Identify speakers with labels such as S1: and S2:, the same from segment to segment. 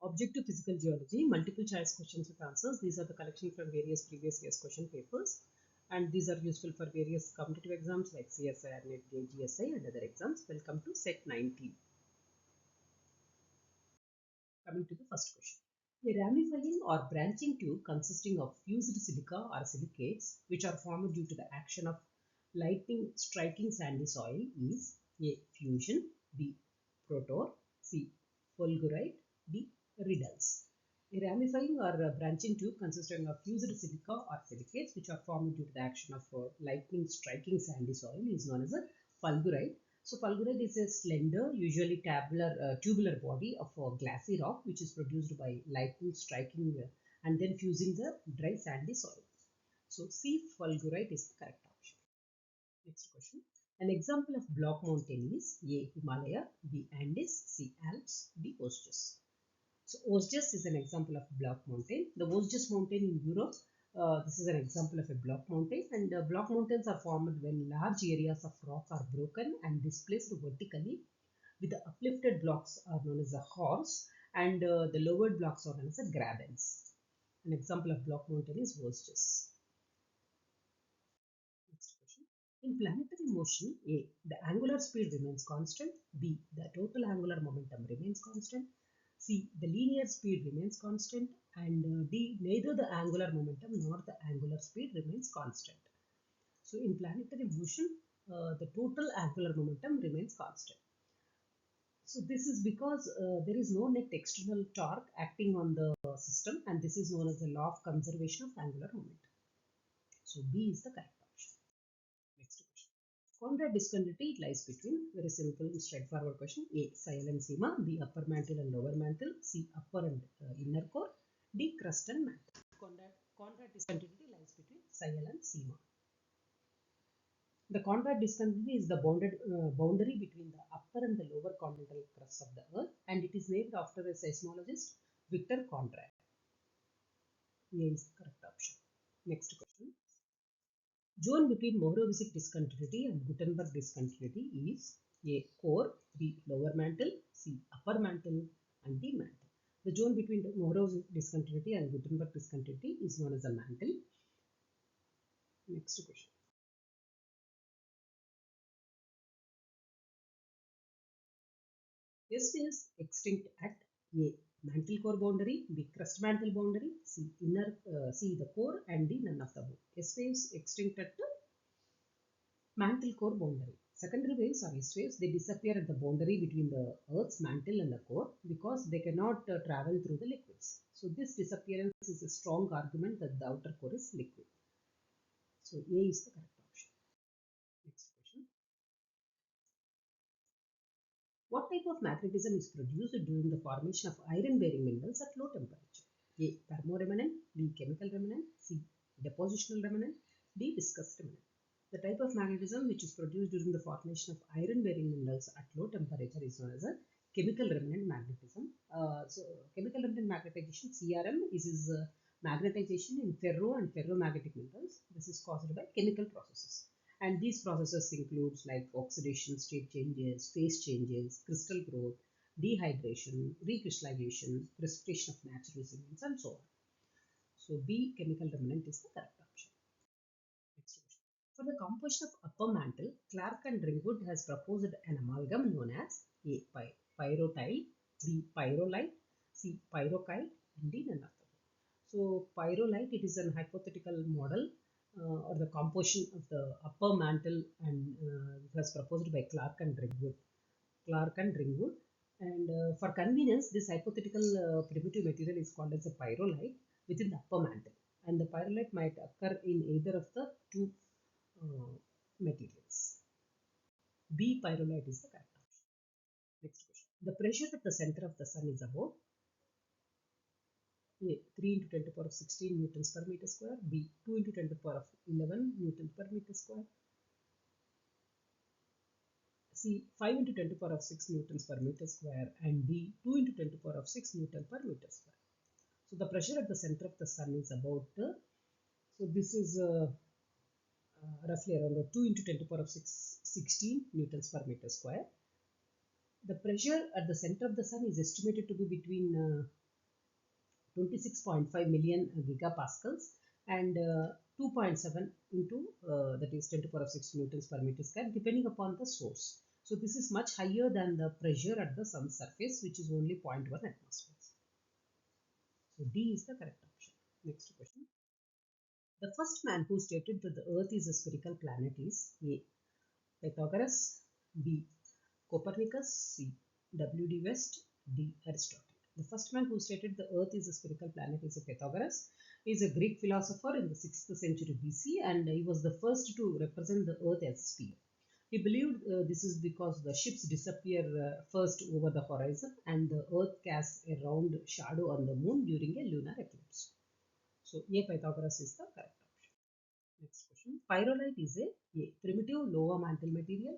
S1: Objective Physical Geology, multiple choice questions with answers. These are the collection from various previous years question papers, and these are useful for various competitive exams like CSIR, NET, GSI and other exams. Welcome to set 19. Coming to the first question. A ramifying or branching tube consisting of fused silica or silicates which are formed due to the action of lightning striking sandy soil is A. Fusion, B. Protor, C. Fulgurite, D. Riddles. A ramifying or branching tube consisting of fused silica or silicates which are formed due to the action of lightning striking sandy soil is known as a fulgurite. So fulgurite is a slender, usually tubular body of a glassy rock which is produced by lightning striking and then fusing the dry sandy soil. So C. Fulgurite is the correct option. Next question. An example of block mountain is A. Himalaya, B. Andes, C. Alps, D. Vosges. So Vosges is an example of block mountain. The Vosges mountain in Europe, this is an example of a block mountain, and block mountains are formed when large areas of rock are broken and displaced vertically, with the uplifted blocks are known as a horse and the lowered blocks are known as a grabens. An example of block mountain is Vosges. Next question. In planetary motion, A. The angular speed remains constant. B. The total angular momentum remains constant. C. The linear speed remains constant, and D. Neither the angular momentum nor the angular speed remains constant. So in planetary motion, the total angular momentum remains constant. So this is because there is no net external torque acting on the system, and this is known as the law of conservation of angular momentum. So B is the correct option. Next question. Conrad discontinuity lies between, very simple straightforward question, A. Soil and seama, B. Upper mantle and lower mantle, C. Upper and inner core, D. Crust and mantle. Conrad discontinuity lies between soil and seama. The Conrad discontinuity is the boundary between the upper and the lower continental crust of the earth, and it is named after a seismologist, Victor Conrad. A is the correct option. Next question. Zone between Morovicic discontinuity and Gutenberg discontinuity is A. Core, B. Lower mantle, C. Upper mantle, and D. Mantle. The zone between the Morovicic discontinuity and Gutenberg discontinuity is known as a mantle. Next question. S is extinct at A. Mantle core boundary, B. Crust mantle boundary, C. C. The core, and D. None of the above. S waves extinct at the mantle core boundary. Secondary waves or S waves, they disappear at the boundary between the Earth's mantle and the core because they cannot travel through the liquids. So this disappearance is a strong argument that the outer core is liquid. So A is the correct option. Next question. What type of magnetism is produced during the formation of iron-bearing minerals at low temperature? A. Thermoremnant, B. Chemical remnant, C. Depositional remnant, D. Viscous remnant. The type of magnetism which is produced during the formation of iron-bearing minerals at low temperature is known as a chemical remnant magnetism. So, chemical remnant magnetization (CRM) is magnetization in ferro and ferromagnetic minerals. This is caused by chemical processes, and these processes includes like oxidation, state changes, phase changes, crystal growth, dehydration, recrystallization, precipitation of natural cements, and so on. So, B. Chemical remnant is the correct option. Next question. For the composition of upper mantle, Clark and Ringwood has proposed an amalgam known as A. Pyrrolite, B. Pyrrolite, C. Pyrrokite, and D. None of them. So pyrrolite, it is an hypothetical model or the composition of the upper mantle, and it was proposed by Clark and Ringwood. And for convenience, this hypothetical primitive material is called as a pyrrolite within the upper mantle, and the pyrrolite might occur in either of the two materials. B. Pyrrolite is the correct option. Next question. The pressure at the center of the sun is about A. 3 into 10 to the power of 16 newtons per meter square, B. 2 into 10 to the power of 11 newtons per meter square, C. 5 into 10 to the power of 6 newtons per meter square, and D. 2 into 10 to the power of 6 newtons per meter square. So the pressure at the center of the sun is about, so this is roughly around 2 into 10 to the power of 16 newtons per meter square. The pressure at the center of the sun is estimated to be between 26.5 million gigapascals and 2.7 into that is 10 to the power of 6 newtons per meter square depending upon the source. So this is much higher than the pressure at the sun's surface, which is only 0.1 atmospheres. So D is the correct option. Next question. The first man who stated that the earth is a spherical planet is A. Pythagoras, B. Copernicus, C. W.D. West, D. Aristotle. The first man who stated the earth is a spherical planet is a Pythagoras. He is a Greek philosopher in the 6th century BC and he was the first to represent the earth as a sphere. He believed this is because the ships disappear first over the horizon and the earth casts a round shadow on the moon during a lunar eclipse. So A. Pythagoras is the correct option. Next question. Pyrrolite is a primitive lower mantle material,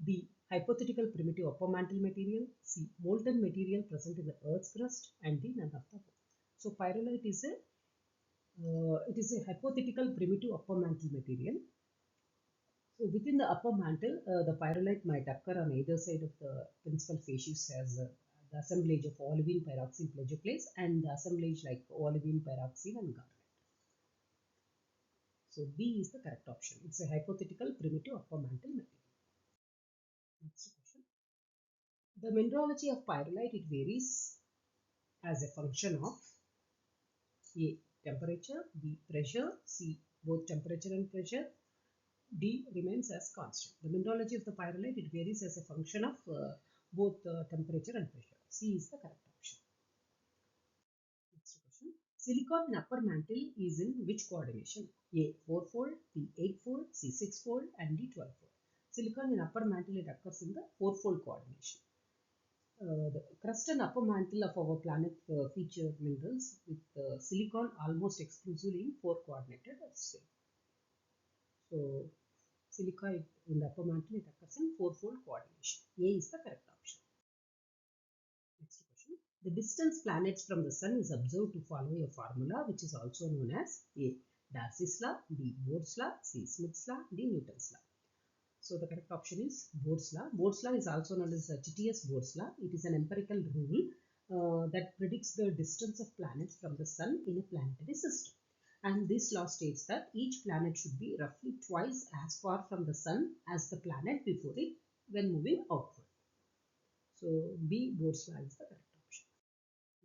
S1: B. Hypothetical primitive upper mantle material, C. Molten material present in the Earth's crust, and D. None of the above. So pyrrolite is a hypothetical primitive upper mantle material. So within the upper mantle, the pyrrolite might occur on either side of the principal facies as the assemblage of olivine, pyroxene, plagioclase, and the assemblage like olivine, pyroxene, and garnet. So B is the correct option. It's a hypothetical primitive upper mantle material. Next question. The mineralogy of pyrrolite, it varies as a function of A. Temperature, B. Pressure, C. Both temperature and pressure, D. Remains as constant. The mineralogy of the pyrrolite, it varies as a function of both temperature and pressure. C is the correct option. Next question. Silicon in upper mantle is in which coordination? A. 4-fold, B. 8-fold, C. 6-fold, and D. 12-fold. Silicon in upper mantle, it occurs in the 4-fold coordination. The crust and upper mantle of our planet feature minerals with silicon almost exclusively in 4 coordinated state. So silica in the upper mantle, it occurs in 4-fold coordination. A is the correct option. Next question. The distance planets from the sun is observed to follow a formula which is also known as A. Darcy's law, B. Bohr's law, C. Smith's law, D. Newton's law. So the correct option is Bohr's law. Bohr's law is also known as Titius Bohr's law. It is an empirical rule that predicts the distance of planets from the sun in a planetary system. And this law states that each planet should be roughly twice as far from the sun as the planet before it when moving outward. So B. Bohr's law is the correct option.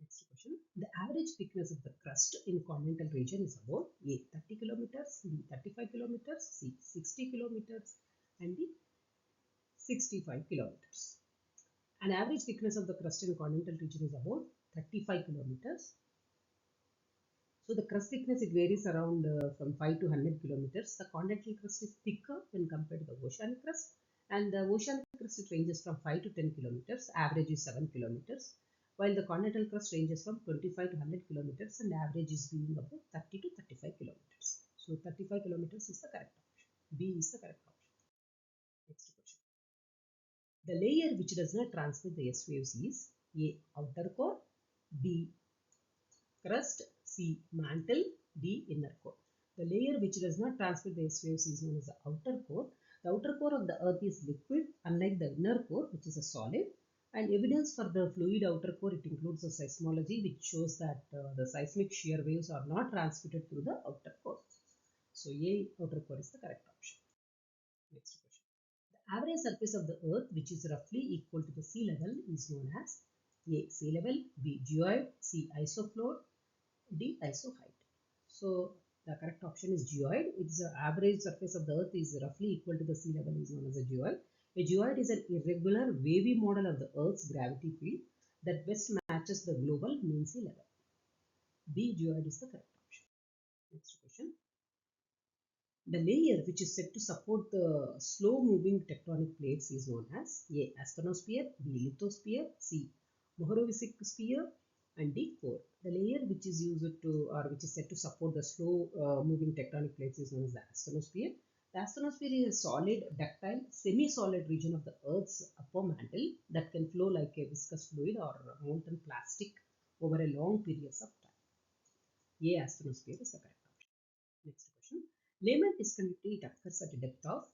S1: Next question. The average thickness of the crust in continental region is about A. 30 kilometers, B. 35 kilometers, C. 60 kilometers, and D. 65 kilometers. An average thickness of the crust in continental region is about 35 kilometers. So the crust thickness, it varies around from 5 to 100 kilometers. The continental crust is thicker when compared to the oceanic crust, and the oceanic crust, it ranges from 5 to 10 kilometers. Average is 7 kilometers, while the continental crust ranges from 25 to 100 kilometers, and average is being about 30 to 35 kilometers. So 35 kilometers is the correct option. B is the correct option. Next question. The layer which does not transmit the S waves is A. Outer core, B. Crust, C. Mantle, D. Inner core. The layer which does not transmit the S waves is known as the outer core. The outer core of the earth is liquid, unlike the inner core, which is a solid. And evidence for the fluid outer core, it includes the seismology, which shows that the seismic shear waves are not transmitted through the outer core. So A. Outer core is the correct option. Next question. The average surface of the earth, which is roughly equal to the sea level, is known as A. Sea level, B. Geoid, C. Isofloor, D. Isoheight. So the correct option is geoid. Its average surface of the earth is roughly equal to the sea level, is known as a geoid. A geoid is an irregular wavy model of the earth's gravity field that best matches the global mean sea level. B. Geoid is the correct option. Next question. The layer which is said to support the slow moving tectonic plates is known as A. Asthenosphere, B. Lithosphere, C. Mohorovičić sphere, and D. Core. The layer which is used to or which is said to support the slow moving tectonic plates is known as the asthenosphere. The asthenosphere is a solid, ductile, semi-solid region of the Earth's upper mantle that can flow like a viscous fluid or molten plastic over a long periods of time. A. Asthenosphere is the correct option. Next question. Layman discontinuity, it occurs at a depth of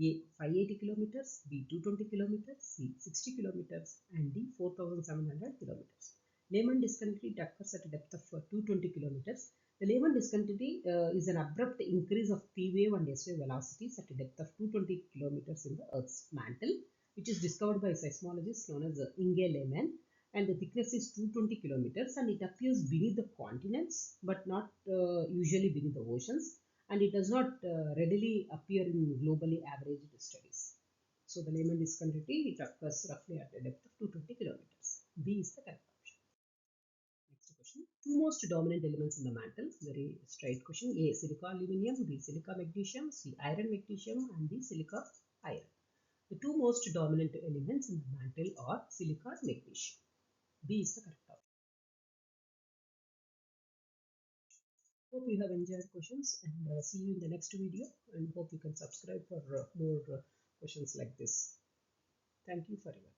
S1: A. 580 kilometers, B. 220 kilometers, C. 60 kilometers, and D. 4700 kilometers. Lehman discontinuity occurs at a depth of 220 kilometers. The Lehman discontinuity is an abrupt increase of P wave and S wave velocities at a depth of 220 kilometers in the Earth's mantle, which is discovered by seismologists known as Inge Lehmann, and the thickness is 220 kilometers, and it appears beneath the continents but not usually beneath the oceans, and it does not readily appear in globally averaged studies. So the Lehman discontinuity, it occurs roughly at a depth of 220 kilometers. B is the correct option. Next question. Two most dominant elements in the mantle. Very straight question. A. Silica aluminium. B. Silica magnesium. C. Iron magnesium. And D. Silica iron. The two most dominant elements in the mantle are silica and magnesium. B is the correct option. Hope you have enjoyed questions, and see you in the next video, and hope you can subscribe for more questions like this. Thank you for your